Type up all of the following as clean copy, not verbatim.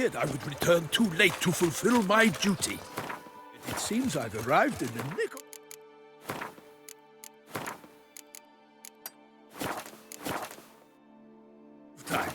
feared I would return too late to fulfill my duty. It seems I've arrived in the nick of time.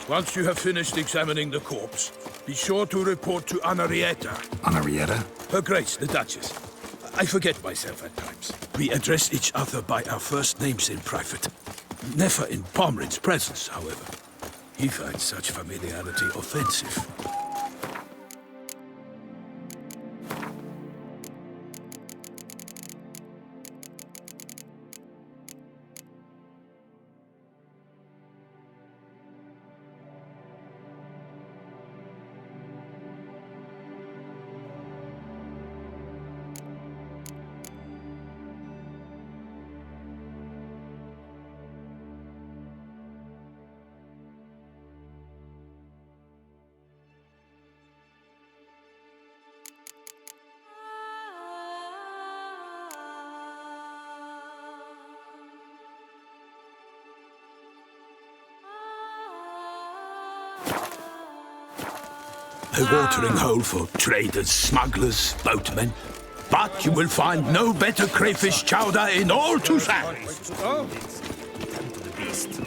Once you have finished examining the corpse, be sure to report to Anarietta. Anarietta? Her Grace, the Duchess. I forget myself at times. We address each other by our first names in private. Never in Pomrin's presence, however. He finds such familiarity offensive. A watering hole for traders, smugglers, boatmen. But you will find no better crayfish chowder in all Tucson. Come to the beast.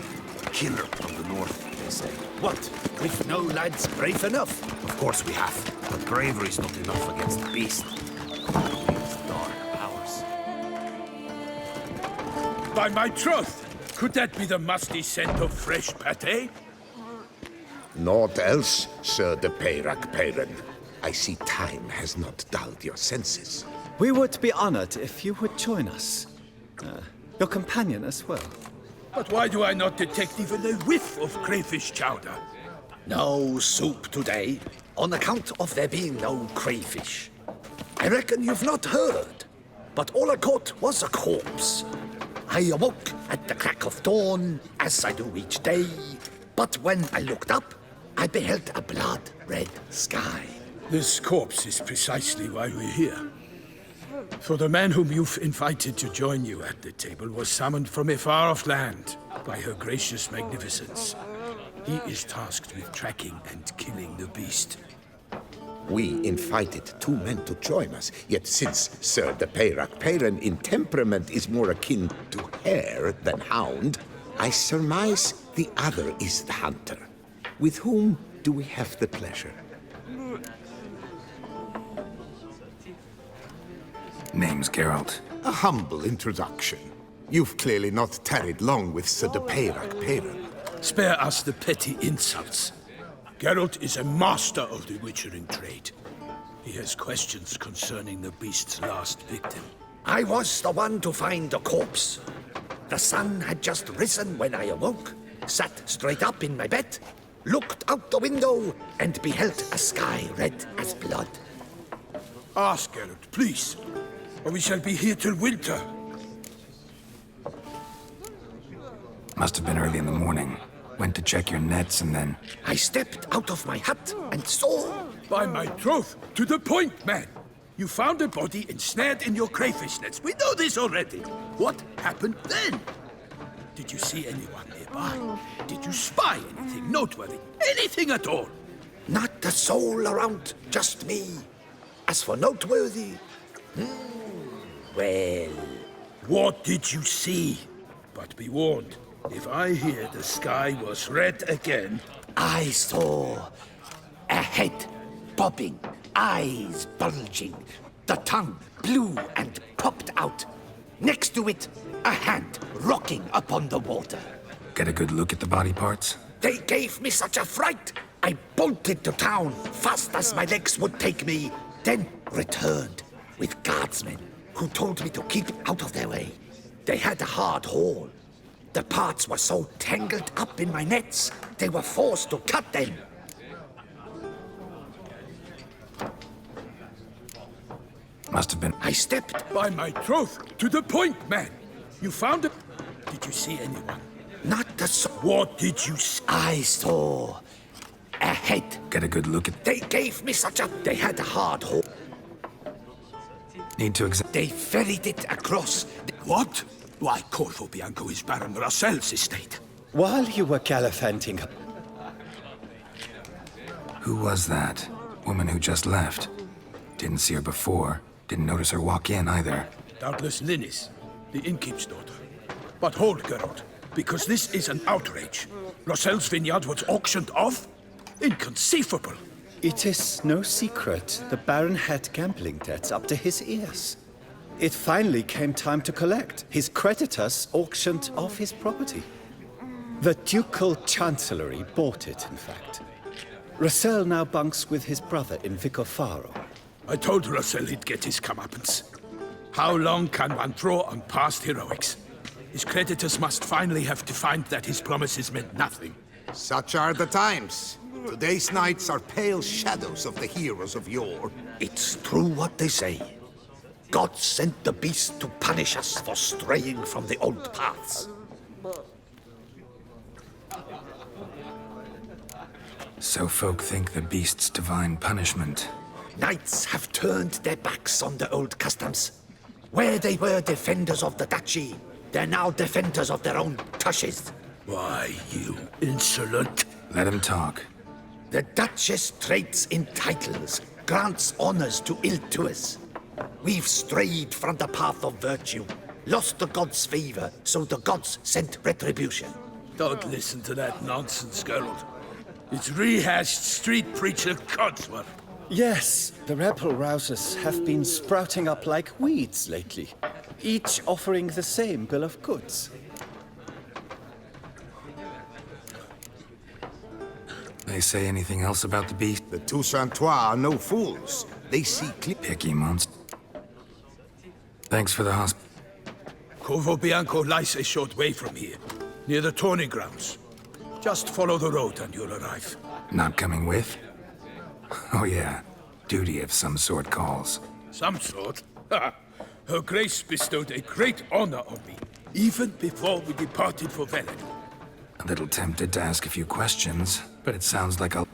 Killer from the north, they say. What? We've no lads brave enough? Of course we have. But bravery's not enough against the beast. These dark powers. By my troth, could that be the musty scent of fresh pate? Naught else, Sir de Peyrac Peyran. I see time has not dulled your senses. We would be honored if you would join us. Your companion as well. But why do I not detect even a whiff of crayfish chowder? No soup today, on account of there being no crayfish. I reckon you've not heard, but all I caught was a corpse. I awoke at the crack of dawn, as I do each day, but when I looked up, I beheld a blood-red sky. This corpse is precisely why we're here. For the man whom you've invited to join you at the table was summoned from a far-off land by her gracious magnificence. He is tasked with tracking and killing the beast. We invited two men to join us, yet since Sir de Peyrac Peyran in temperament is more akin to hare than hound, I surmise the other is the hunter. With whom do we have the pleasure? Name's Geralt. A humble introduction. You've clearly not tarried long with Sir de Peyrac Peyran. Spare us the petty insults. Geralt is a master of the witchering trade. He has questions concerning the beast's last victim. I was the one to find the corpse. The sun had just risen when I awoke, sat straight up in my bed, looked out the window, and beheld a sky red as blood. Ask Geralt, please, or we shall be here till winter. Must have been early in the morning. Went to check your nets and then... I stepped out of my hut and saw... By my troth, to the point, man! You found a body ensnared in your crayfish nets. We know this already. What happened then? Did you see anyone nearby? Did you spy anything noteworthy? Anything at all? Not a soul around, just me. As for noteworthy... well... What did you see? But be warned, if I hear the sky was red again... I saw a head bobbing, eyes bulging, the tongue blue and popped out. Next to it, a hand rocking upon the water. Get a good look at the body parts? They gave me such a fright, I bolted to town fast as my legs would take me, then returned with guardsmen who told me to keep out of their way. They had a hard haul. The parts were so tangled up in my nets, they were forced to cut them. Must have been. I stepped. By my troth, to the point, man. You found it? Did you see anyone? Not the so. What did you see? I saw a head. Get a good look at. They gave me such a. They had a hard haul. Need to examine. They ferried it across. What? Why, Corvo Bianco is Baron Russell's estate. While you were gallivanting, Who was that? Woman who just left. Didn't see her before. Didn't notice her walk in either. Doubtless Linnis, the innkeep's daughter. But hold, Geralt, because this is an outrage. Russell's vineyard was auctioned off? Inconceivable. it is no secret the Baron had gambling debts up to his ears. It finally came time to collect. His creditors auctioned off his property. The Ducal Chancellery bought it, in fact. Russell now bunks with his brother in Vicofaro. I told Russell he'd get his comeuppance. How long can one throw on past heroics? His creditors must finally have to find that his promises meant nothing. Such are the times. Today's knights are pale shadows of the heroes of yore. It's true what they say. God sent the beast to punish us for straying from the old paths. So folk think the beast's divine punishment. Knights have turned their backs on the old customs. Where they were defenders of the duchy, they're now defenders of their own tushes. Why, you insolent... Let him talk. The Duchess trades in titles, grants honors to ill-doers. We've strayed from the path of virtue, lost the gods' favor, so the gods sent retribution. Don't listen to that nonsense, Geralt. It's rehashed street preacher codsworth. Yes, the rebel rousers have been sprouting up like weeds lately, each offering the same bill of goods. They say anything else about the beast? The Toussaintois are no fools. They see clear. Picky monster. Thanks for the hospital. Corvo Bianco lies a short way from here, near the tourney grounds. Just follow the road and you'll arrive. Not coming with? Oh yeah, duty of some sort calls. Some sort? Ha! Her Grace bestowed a great honor on me, even before we departed for Velen. A little tempted to ask a few questions, but it sounds like a...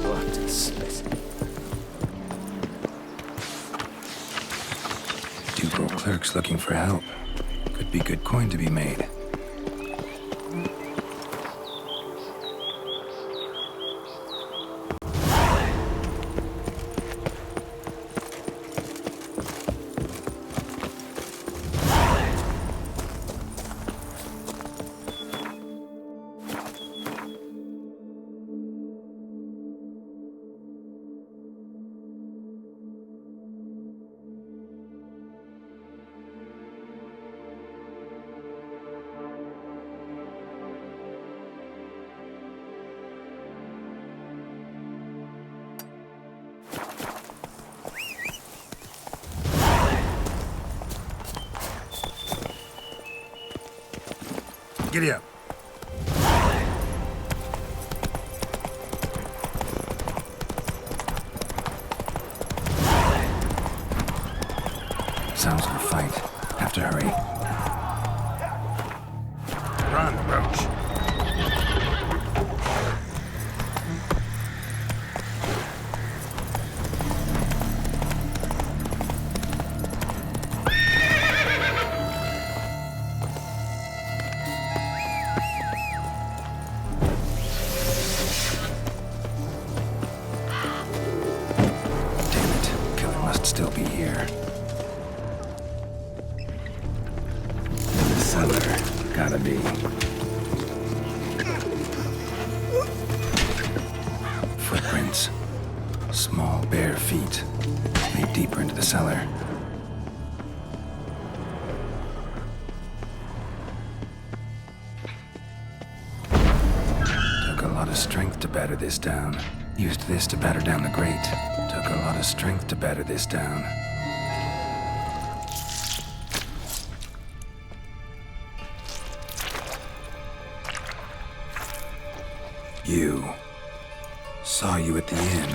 What a specimen. Ducal clerks looking for help. Could be good coin to be made. Giddy up. sounds of a fight. Have to hurry. Run, Roach. Still be here. In the cellar. Gotta be. Footprints. Small, bare feet. Lead deeper into the cellar. Took a lot of strength to batter this down. Used this to batter down the grate. Took a lot of strength to batter this down. You. Saw you at the inn.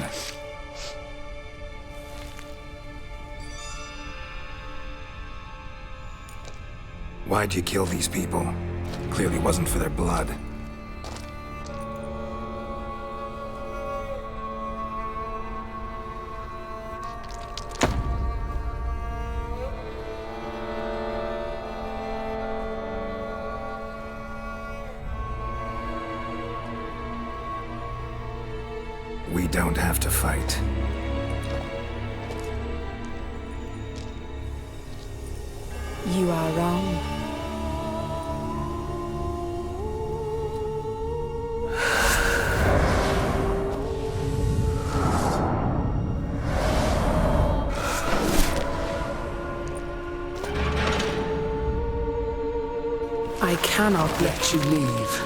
Why'd you kill these people? Clearly wasn't for their blood. We don't have to fight. You are wrong. I cannot let you leave.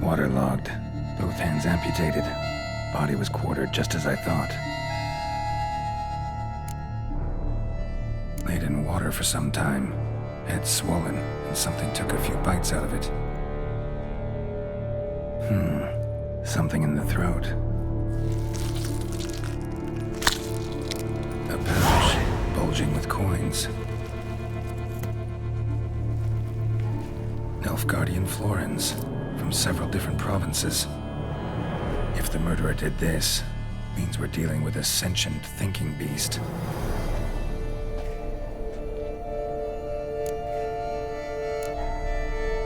Waterlogged. Both hands amputated. Body was quartered just as I thought. Laid in water for some time. Head swollen, and something took a few bites out of it. Something in the throat. A pouch, bulging with coins. Nilfgaardian florins, from several different provinces. If the murderer did this, means we're dealing with a sentient thinking beast.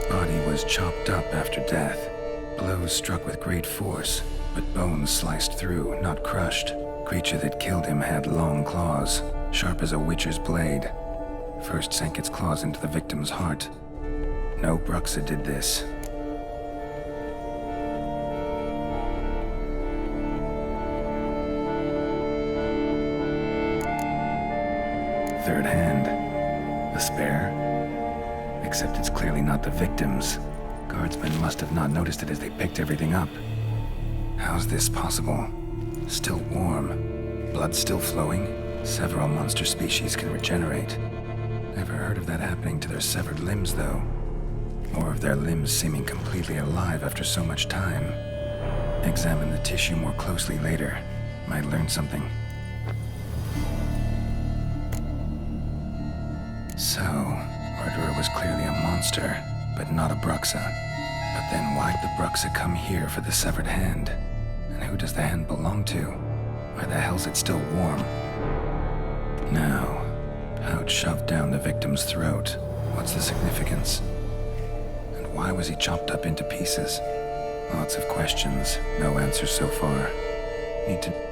Body was chopped up after death. Blows struck with great force, but bones sliced through, not crushed. Creature that killed him had long claws, sharp as a witcher's blade. First sank its claws into the victim's heart. No Bruxa did this. Third hand. A spare? Except it's clearly not the victims. Guardsmen must have not noticed it as they picked everything up. How's this possible? Still warm. Blood still flowing? Several monster species can regenerate. Never heard of that happening to their severed limbs, though. Or of their limbs seeming completely alive after so much time. Examine the tissue more closely later. Might learn something. So, murderer was clearly a monster, but not a Bruxa. But then why'd the Bruxa come here for the severed hand? And who does the hand belong to? Why the hell's it still warm? Now, pouch shoved down the victim's throat. What's the significance? And why was he chopped up into pieces? Lots of questions, no answers so far. Need to...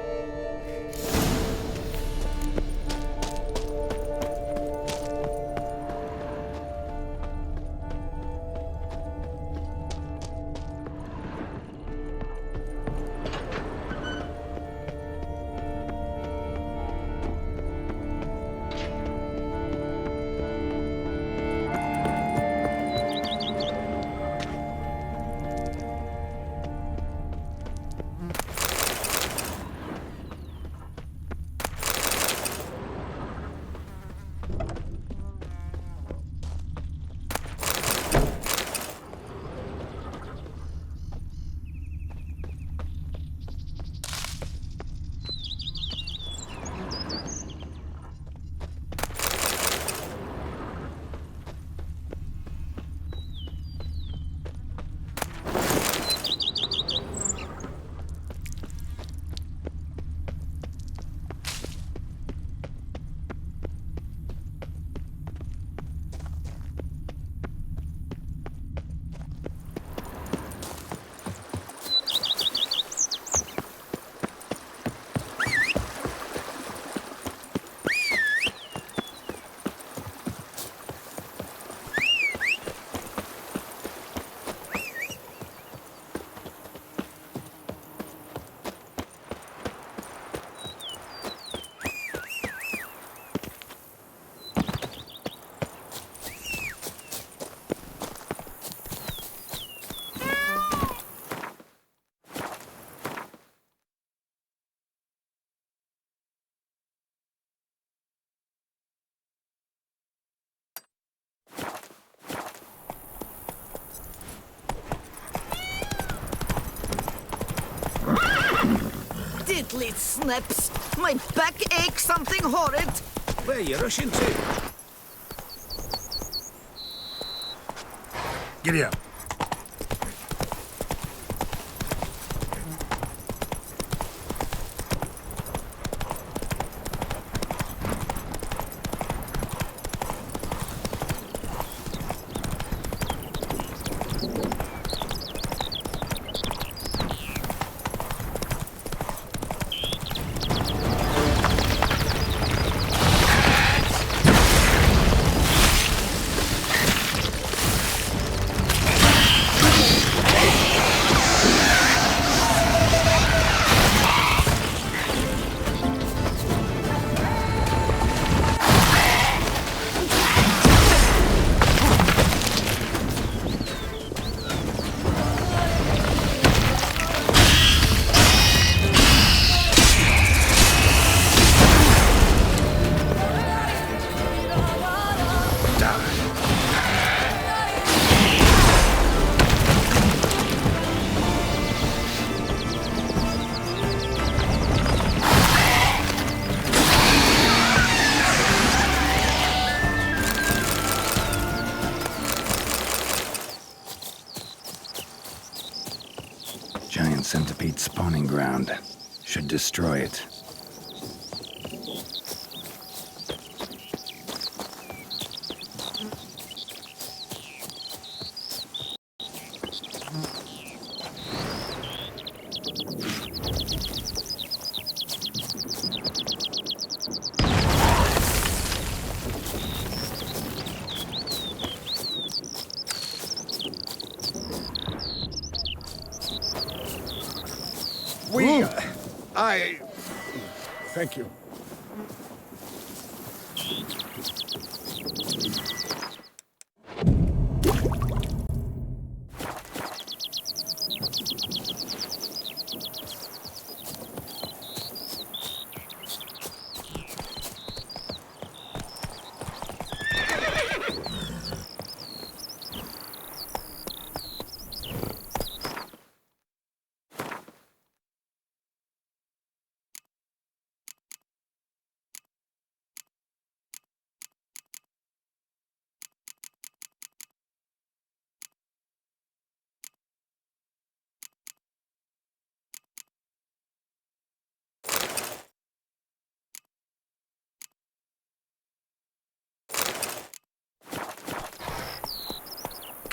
Diddly snips! My back aches something horrid! Where are you rushing to? Giddy up. Giant centipede spawning ground. Should destroy it. Thank you.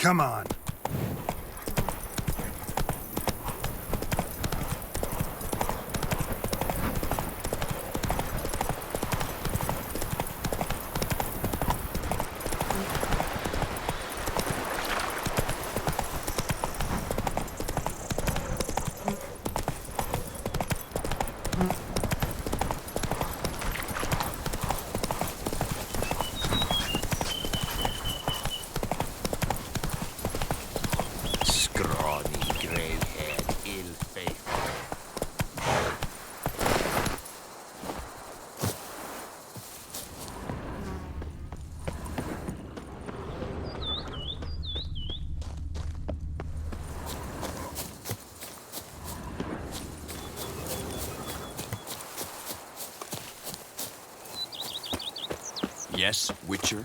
Come on. Yes, Witcher?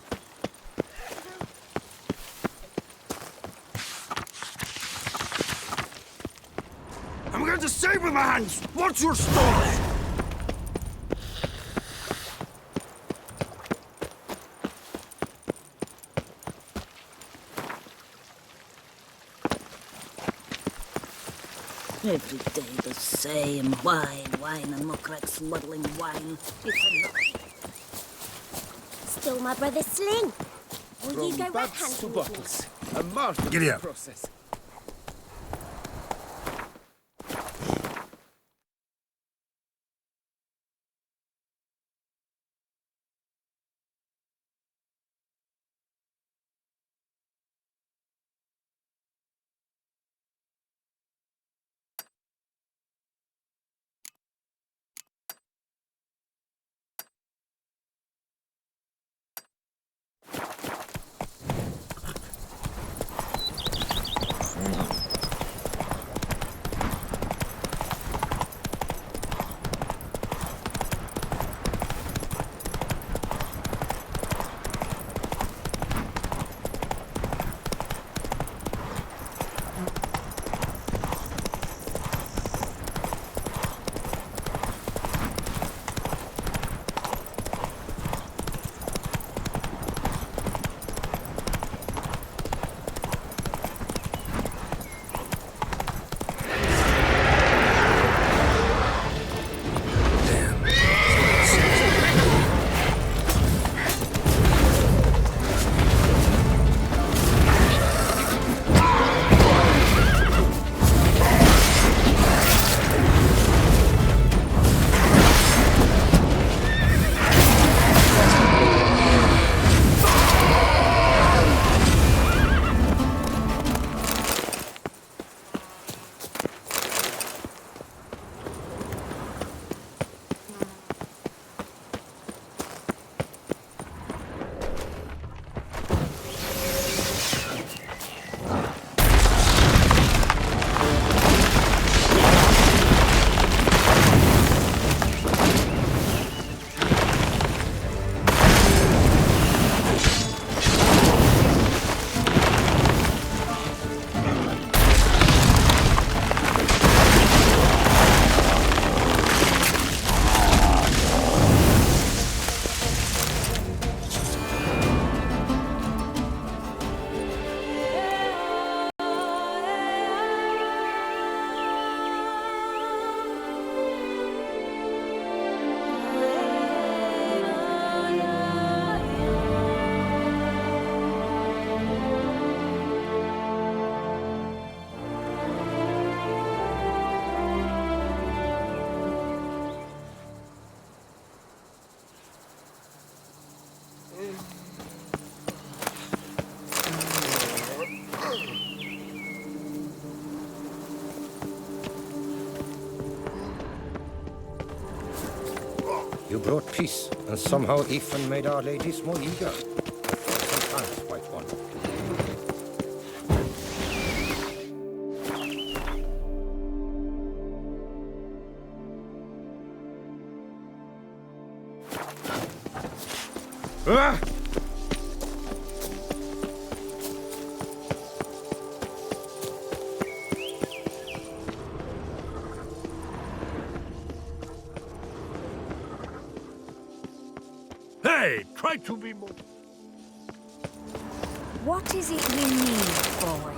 I'm going to save with my hands! What's your story? Every day the same. Wine, and Mokrax muddling wine. Stole my brother's sling. Will you go red hunting with me? A marvelous process. You brought peace, and somehow Ethan made our ladies more eager. Sometimes, white one. Ah! Hey, try to be more... What is it you need, boy?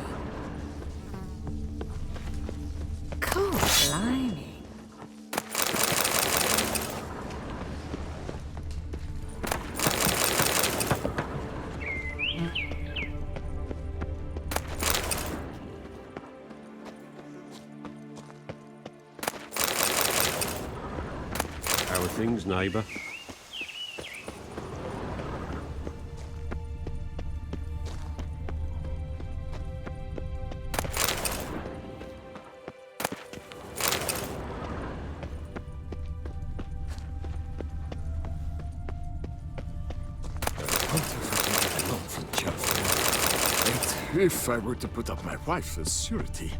God, blimey. How are things, neighbour? If I were to put up my wife as surety.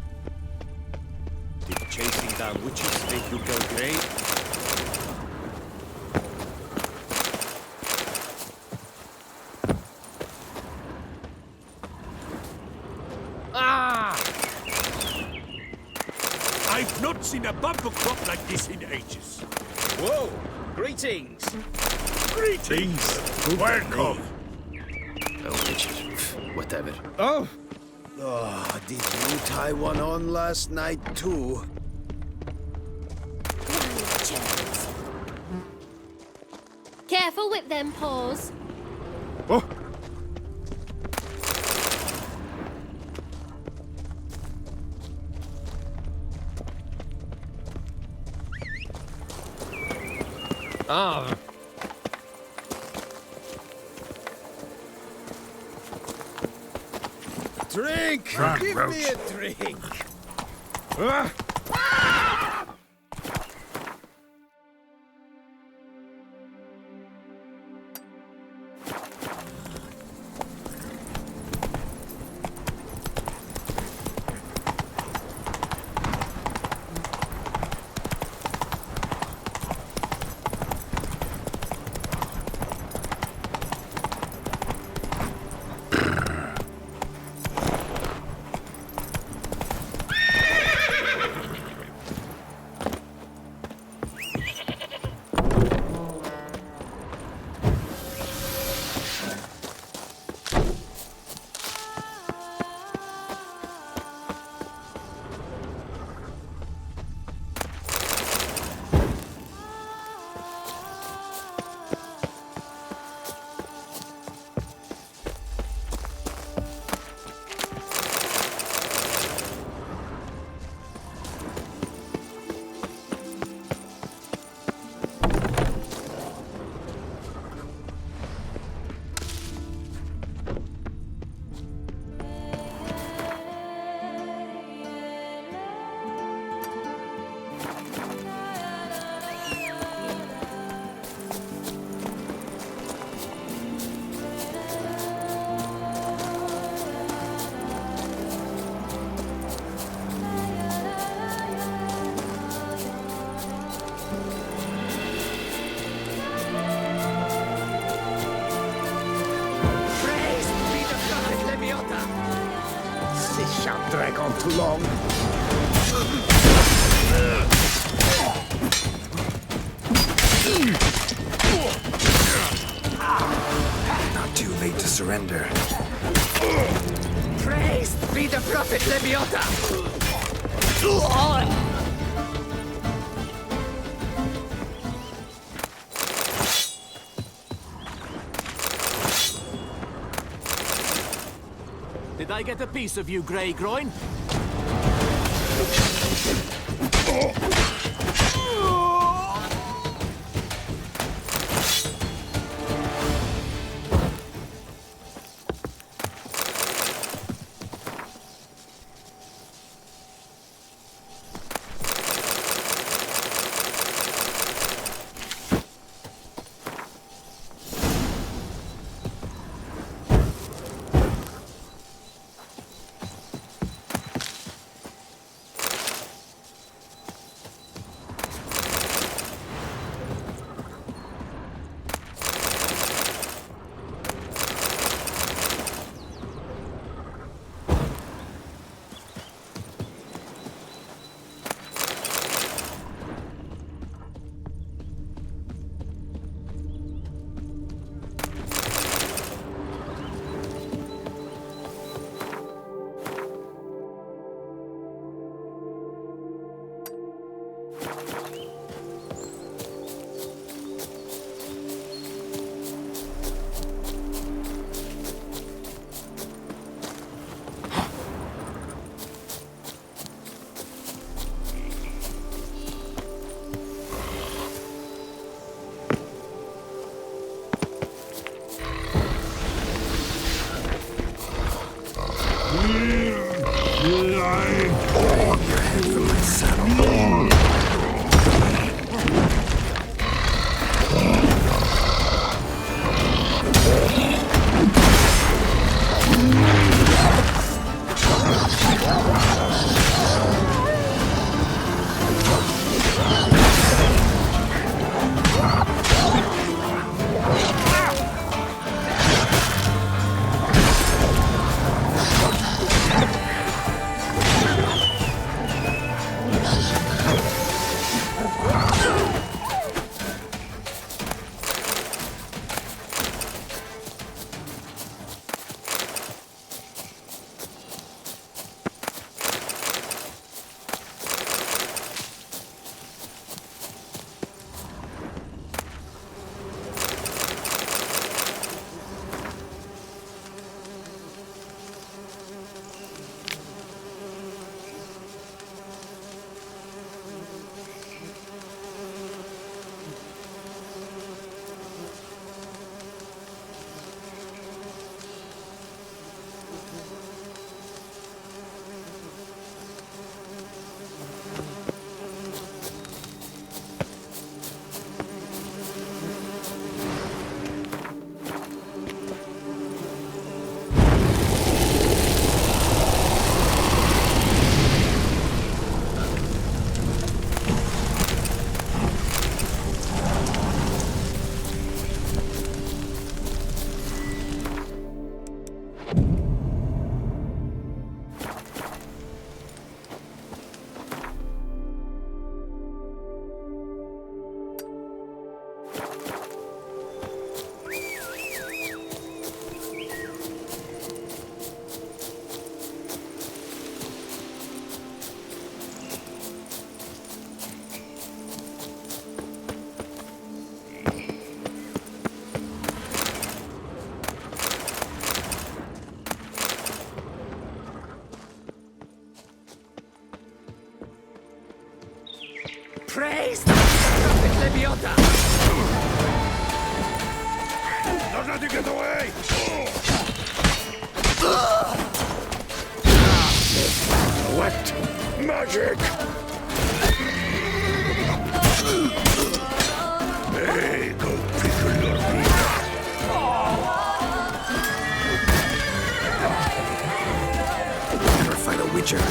Did chasing down witches make you go grey? I've not seen a bamboo crop like this in ages. Whoa! Greetings! Greetings! Welcome! Oh, witches. Whatever. Oh! Oh, did you tie one on last night, too? Careful with them paws. Oh! Ah! Drink! Give me a drink! This shan't drag on too long. Not too late to surrender. Praised be the prophet Leviota! Did I get a piece of you, Grey Groin? Your head from my saddle. Praise the Leviota! Don't let you get away! What? Magic! Hey, go pickle your meat. Never fight a witcher.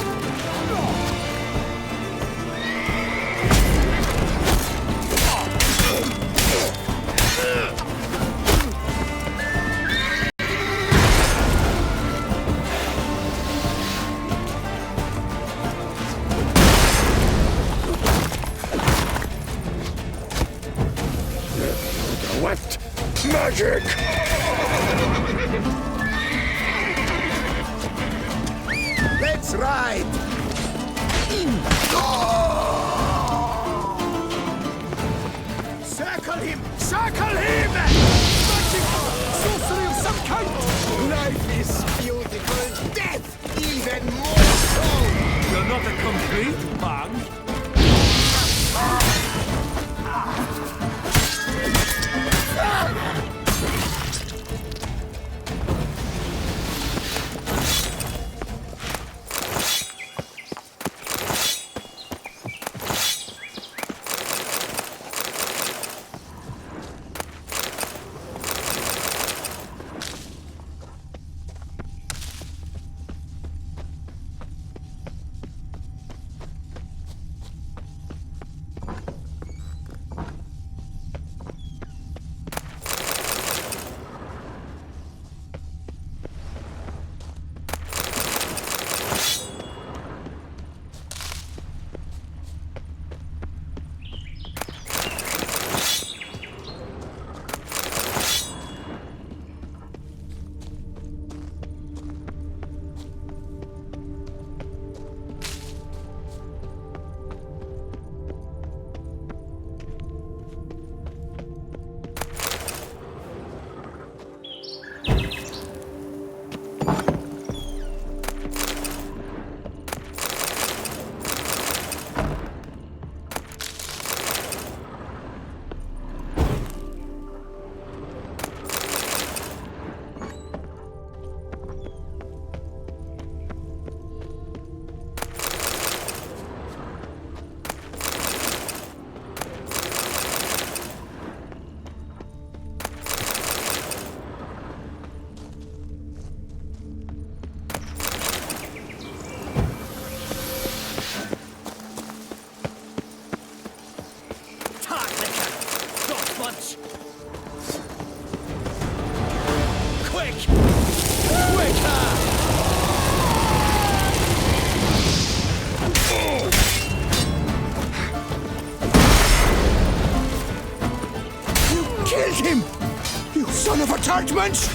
What? Magic! Let's ride! Circle him! Circle him! Magic! Sorcery of some kind! Life is beautiful, death even more so! You're not a complete man. him! You son of a church wench!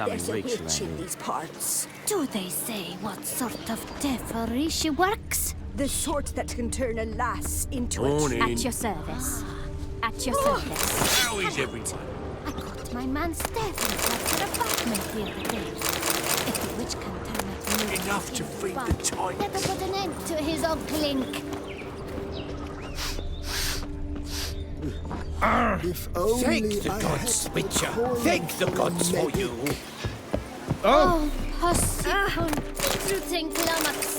There's a witch in these parts. Do they say what sort of devilry she works? The sort that can turn a lass into Morning. At your service. At your service. How is everyone? I got my man Stephen after a apartment the other day. If the witch can turn at me... Enough to feed the tides. Never put an end to his unclink. If only Thank the I gods, had Witcher. coin Thank the gods for you. Oh, Hussicum. Truting Climax.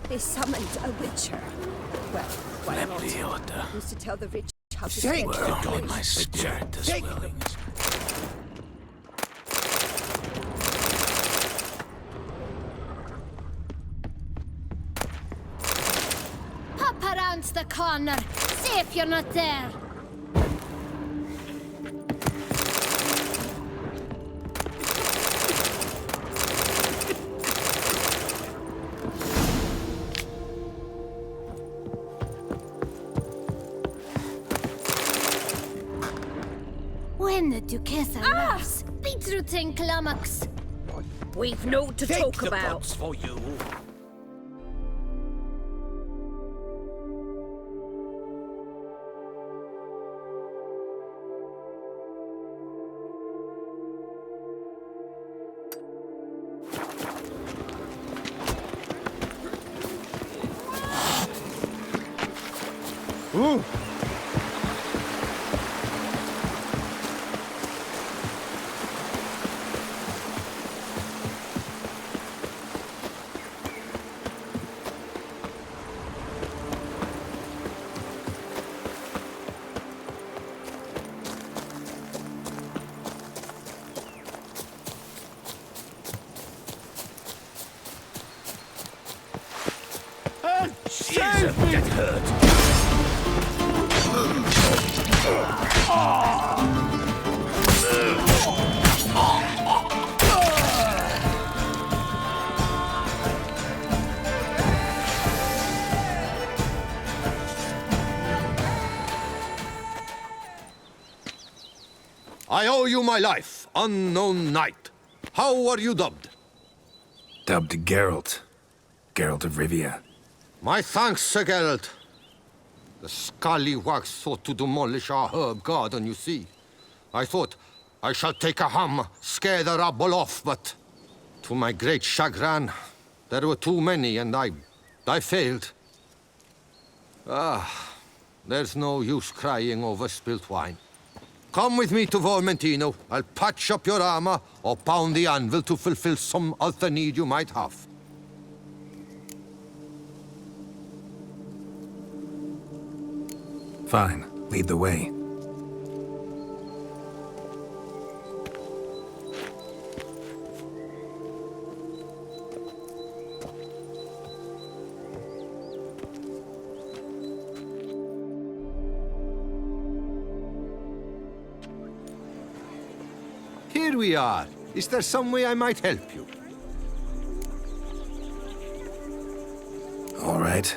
They summoned a witcher. Well, why not? Used to tell the rich how to Thank spend the their gods, money. my spirit is willing. Pop around the corner. See if you're not there. When the Duchessa laughs, beetrooting climax. We've no to Thank talk the about. gods for you. Ooh. Jesus, that hurt. I owe you my life, unknown knight. How are you dubbed? Dubbed Geralt. Geralt of Rivia. My thanks, Sir Geralt. The scallywags sought to demolish our herb garden, you see. I thought, I shall take a hum, scare the rabble off, but to my great chagrin, there were too many, and I failed. There's no use crying over spilt wine. Come with me to Vormentino. I'll patch up your armor or pound the anvil to fulfill some other need you might have. Fine. Lead the way. Here we are. Is there some way I might help you? All right.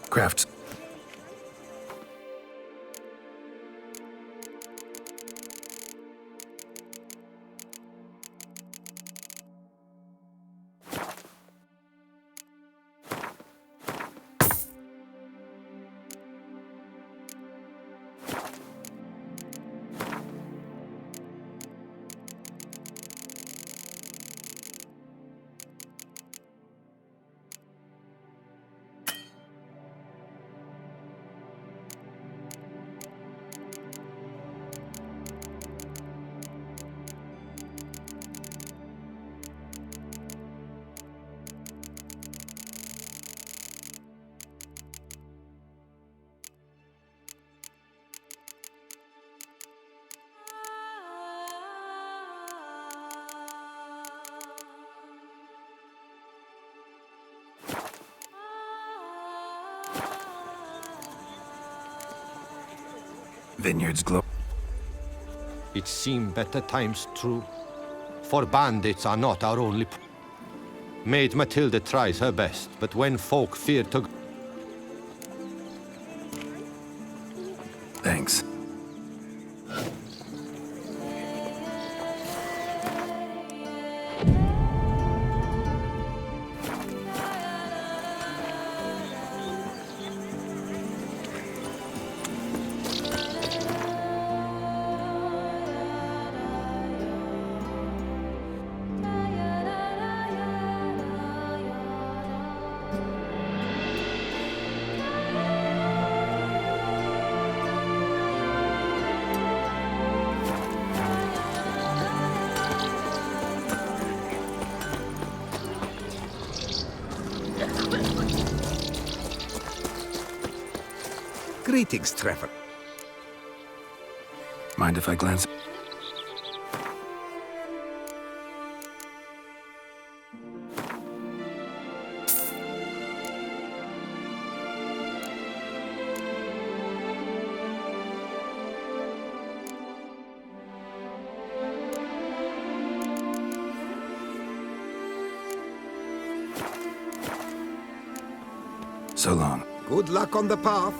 Crafts. Vineyards glow. It seem better times true. For bandits are not our only... Maid Matilda tries her best, but when folk fear to... Thanks. Greetings, Trevor. Mind if I glance? So long. Good luck on the path.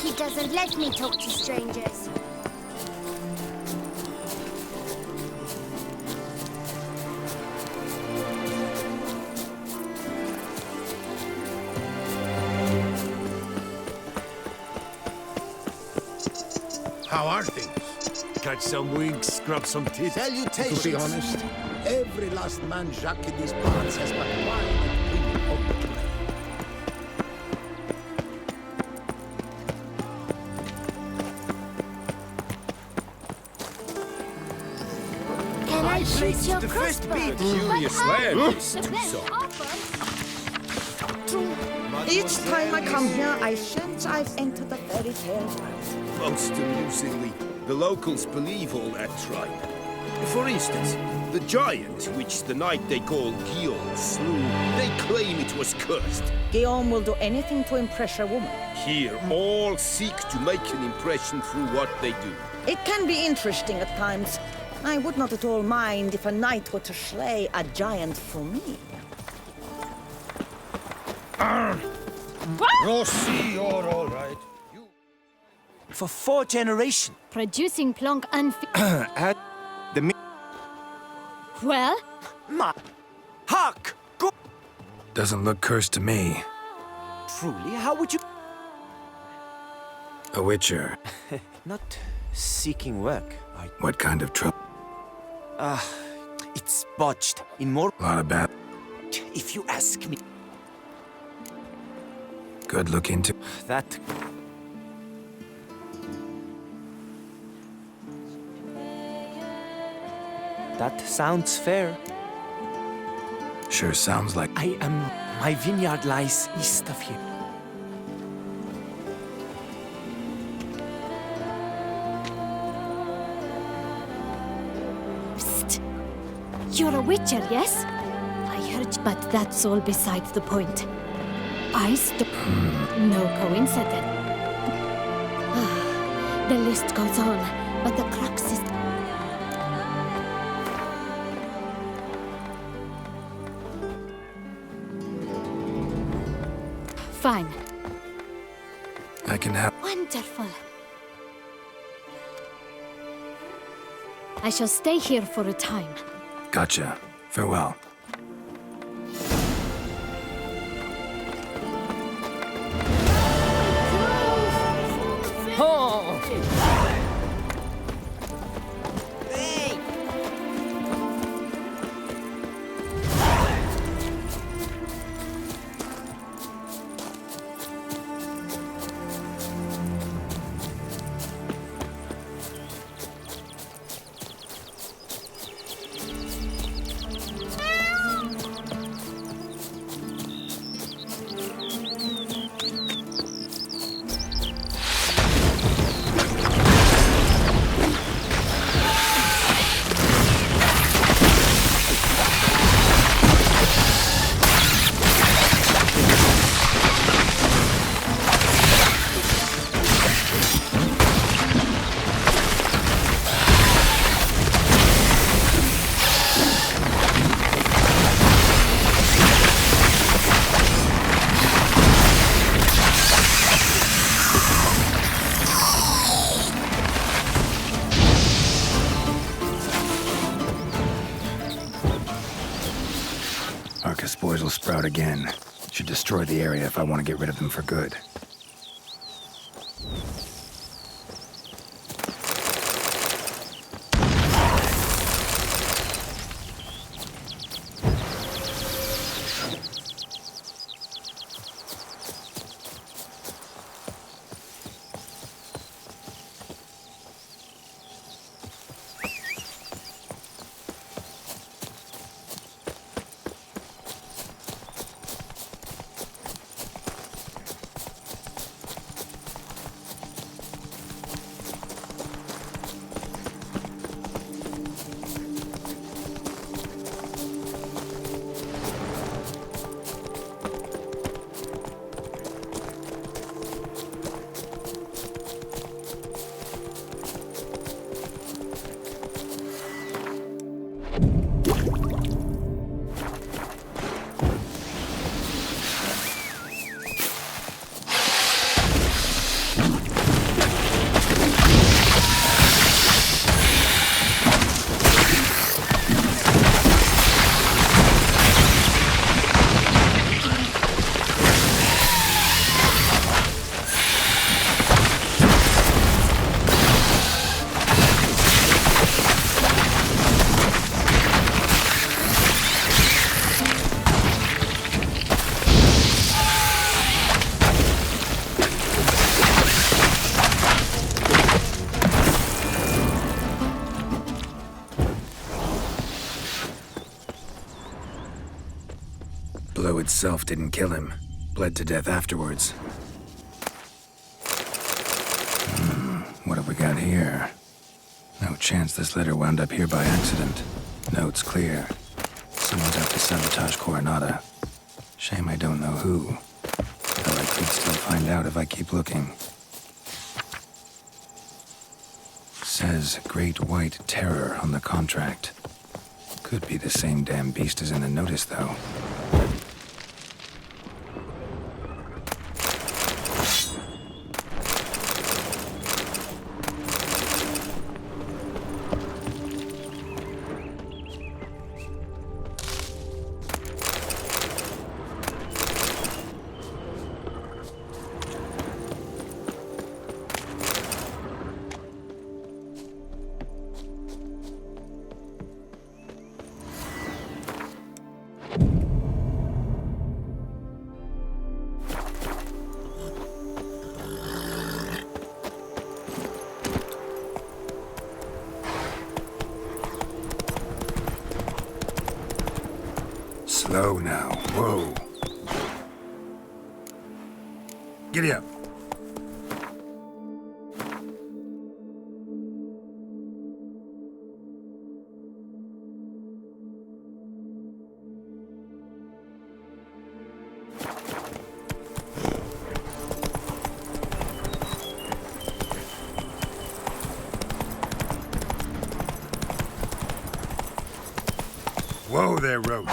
He doesn't let me talk to strangers. How are things? Catch some winks, scrub some tits. Salutations. To be honest, every last man Jacques in these parts has but wine and women home to play. Can I shoot your crossbow? Curious land. Each time I come here, I sense I've entered a fairy tale world. Most amusingly, the locals believe all that tribe. For instance, the giant, which the knight they call Guillaume slew, they claim it was cursed. Guillaume will do anything to impress a woman. Here, all seek to make an impression through what they do. It can be interesting at times. I would not at all mind if a knight were to slay a giant for me. Rossi, you're all right. For 4 generations. Producing plonk and... At the Well? Hark! Go! Doesn't look cursed to me. Truly, how would you... A witcher. Not seeking work. What kind of trouble? It's botched in more... A lot of bad. If you ask me... Good look into. That... That sounds fair. Sure sounds like. My vineyard lies east of here. Psst. You're a witcher, yes? I heard, but that's all besides the point. No coincidence. The list goes on, but the crux is... Fine. I can help. Wonderful. I shall stay here for a time. Gotcha. Farewell. Spores will sprout again. Should destroy the area if I want to get rid of them for good. blow itself didn't kill him. Bled to death afterwards. What have we got here? No chance this letter wound up here by accident. Note's clear. Someone's out to sabotage Coronata. Shame I don't know who. Though I could still find out if I keep looking. Says Great White Terror on the contract. Could be the same damn beast as in the notice, though. Slow now. Whoa. Giddy up. Whoa there, Roach.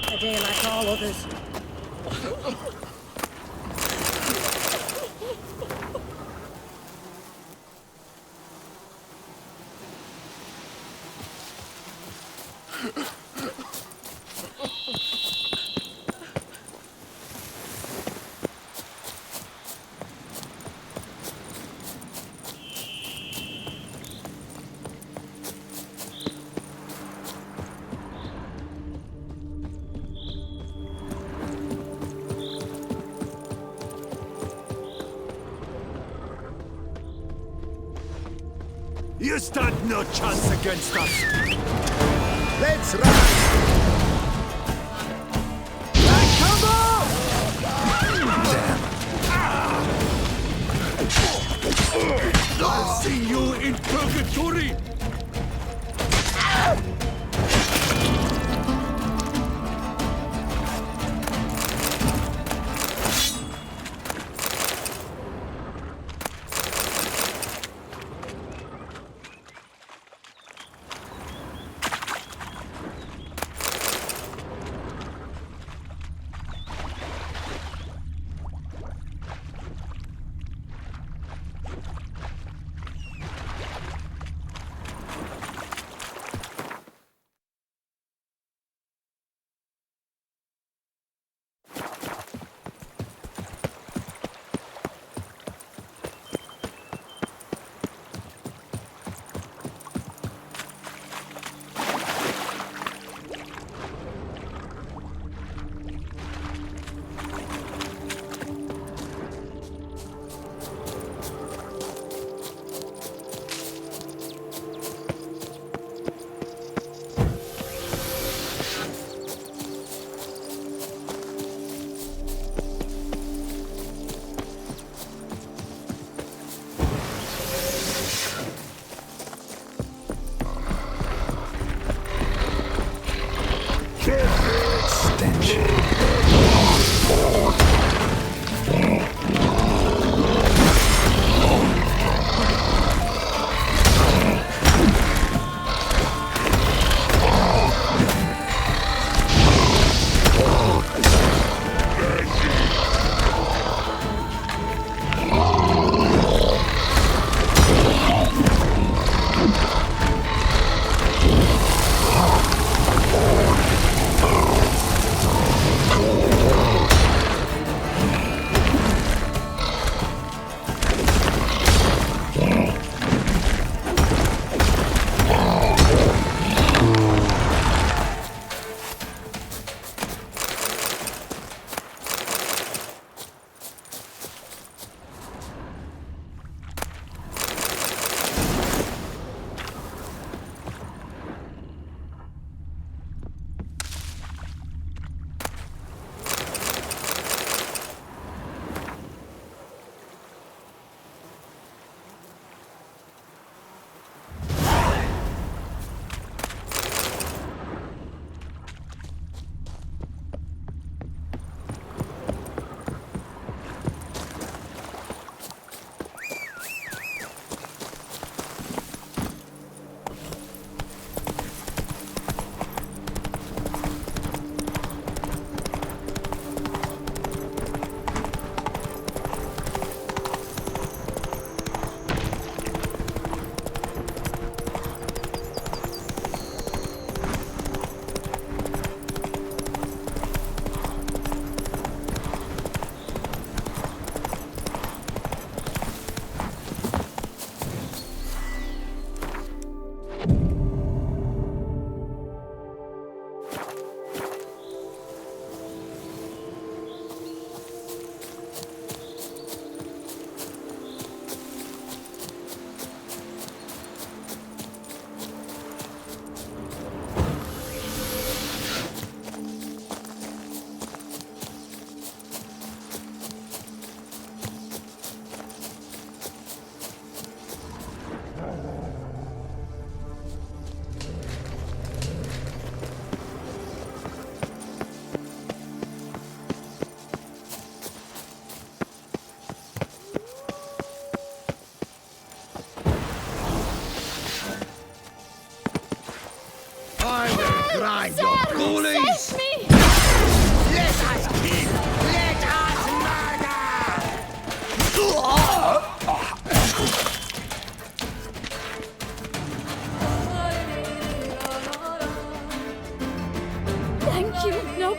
A day like all others. You stand no chance against us. Let's run! I'll see you in purgatory!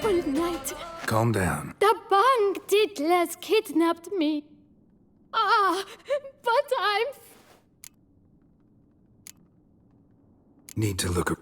noble knight. Calm down. The banditles kidnapped me. But I'm... Need to look.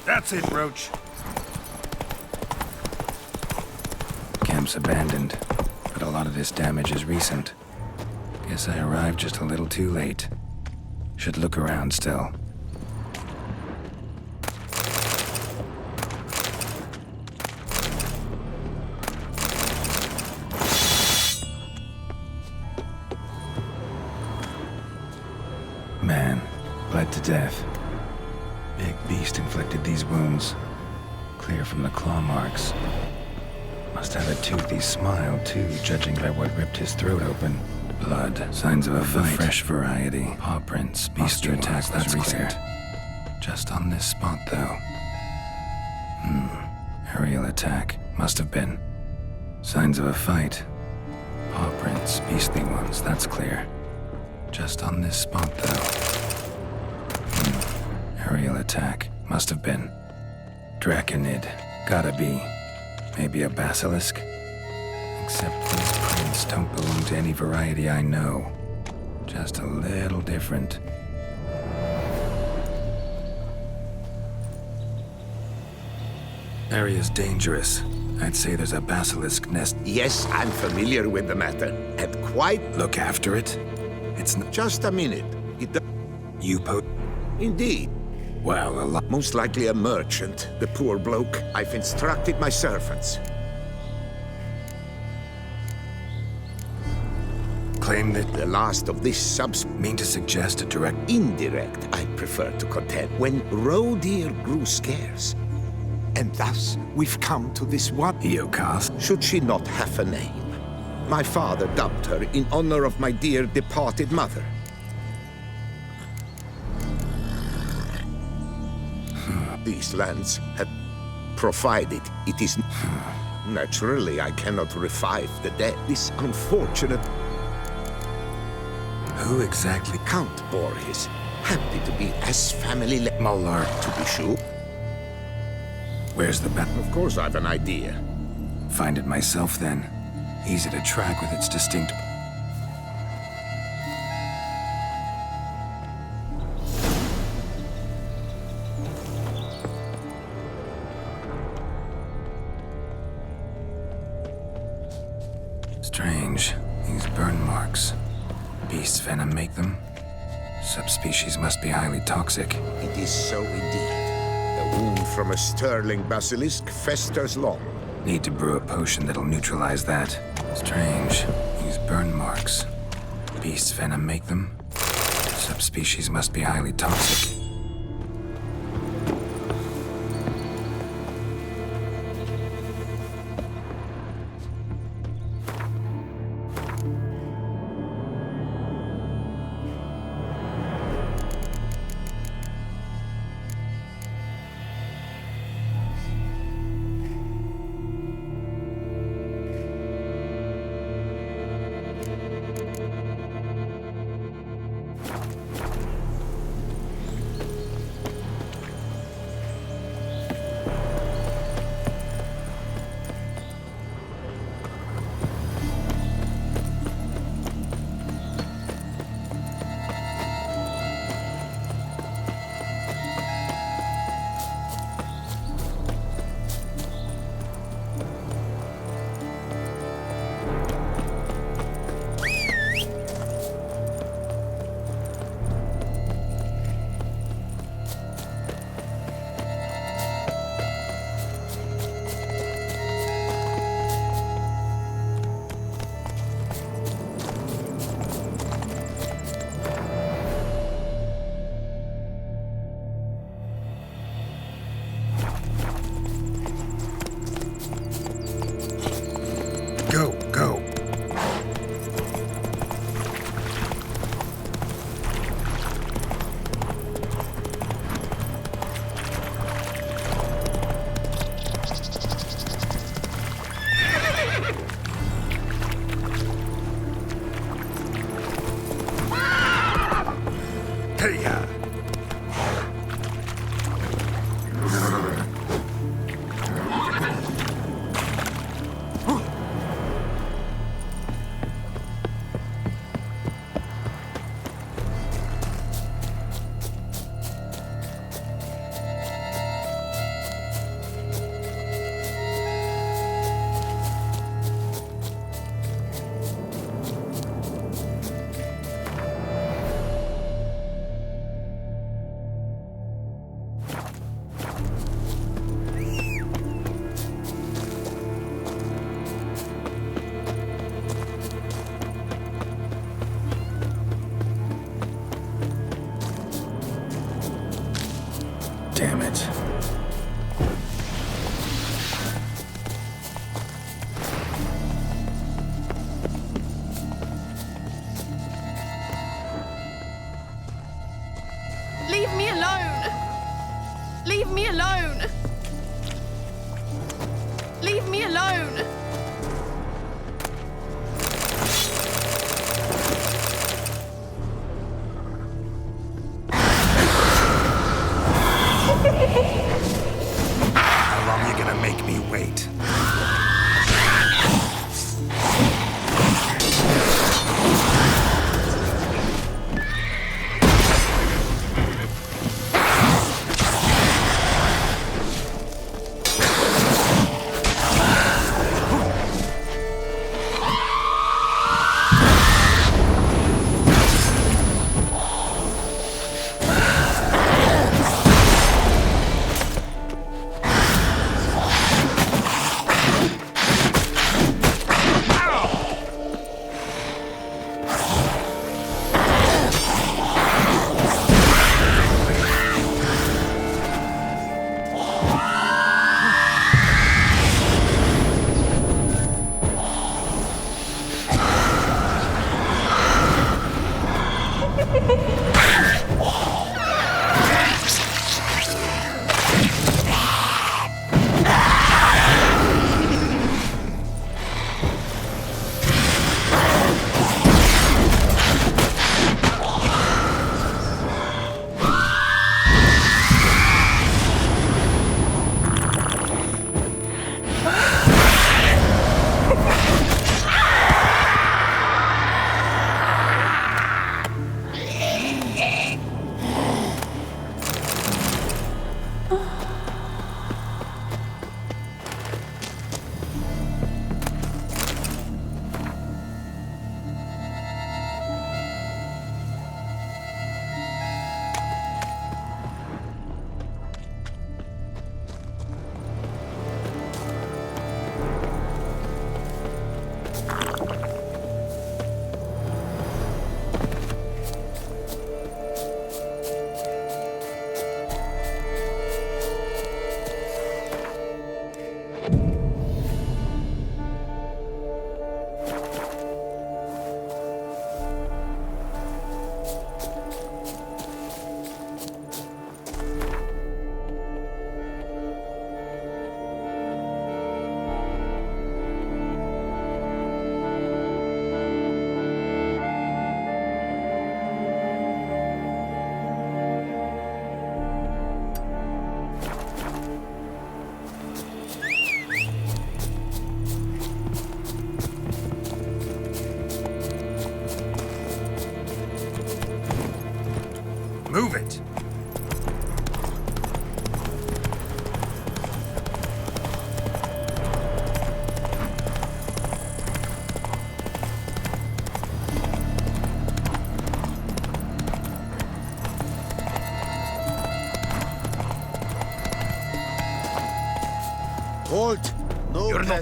That's it, Roach. Camp's abandoned, but a lot of this damage is recent. Guess I arrived just a little too late. Should look around still. Man, bled to death. Big beast inflicted these wounds. Clear from the claw marks. Must have a toothy smile, too, judging by what ripped his throat open. Blood, signs of a fight. Fresh variety. Paw prints, beaster attacks, that's recent. Just on this spot, though. Aerial attack. Must have been. Signs of a fight. Paw prints, beastly ones, that's clear. Just on this spot, though. Aerial attack. Must have been. Draconid. Gotta be. Maybe a basilisk? Except these prints don't belong to any variety I know. Just a little different. Area's dangerous. I'd say there's a basilisk nest. Yes, I'm familiar with the matter, and quite... Look after it? It's not... Just a minute. You Indeed. Well, most likely a merchant, the poor bloke. I've instructed my servants. Claim that the last of this mean to suggest a direct... Indirect, I prefer to contend. When roe deer grew scarce. And thus, we've come to this one. Eocast? Should she not have a name? My father dubbed her in honor of my dear departed mother. These lands have provided it is... Naturally, I cannot revive the dead. This unfortunate... Who exactly? Count Borges. Happy to be as family... Muller. To be sure. Where's the bat? Of course I've an idea. Find it myself, then. Easy to track with its distinct... Strange. These burn marks. Beast's venom make them? Subspecies must be highly toxic. It is so indeed. The wound from a sterling basilisk festers long. Need to brew a potion that'll neutralize that. Strange. These burn marks. Beast's venom make them? Subspecies must be highly toxic.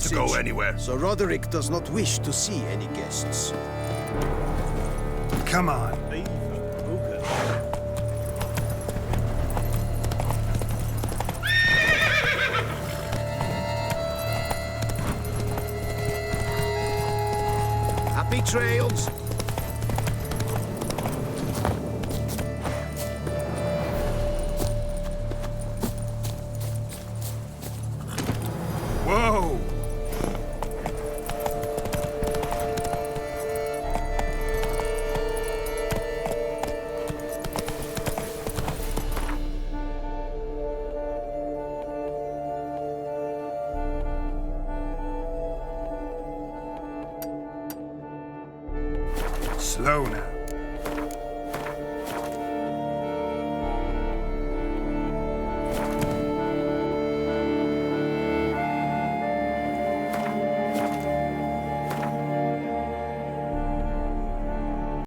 to go anywhere. So Roderick does not wish to see any guests. Come on. Happy trails. Whoa! Slow now.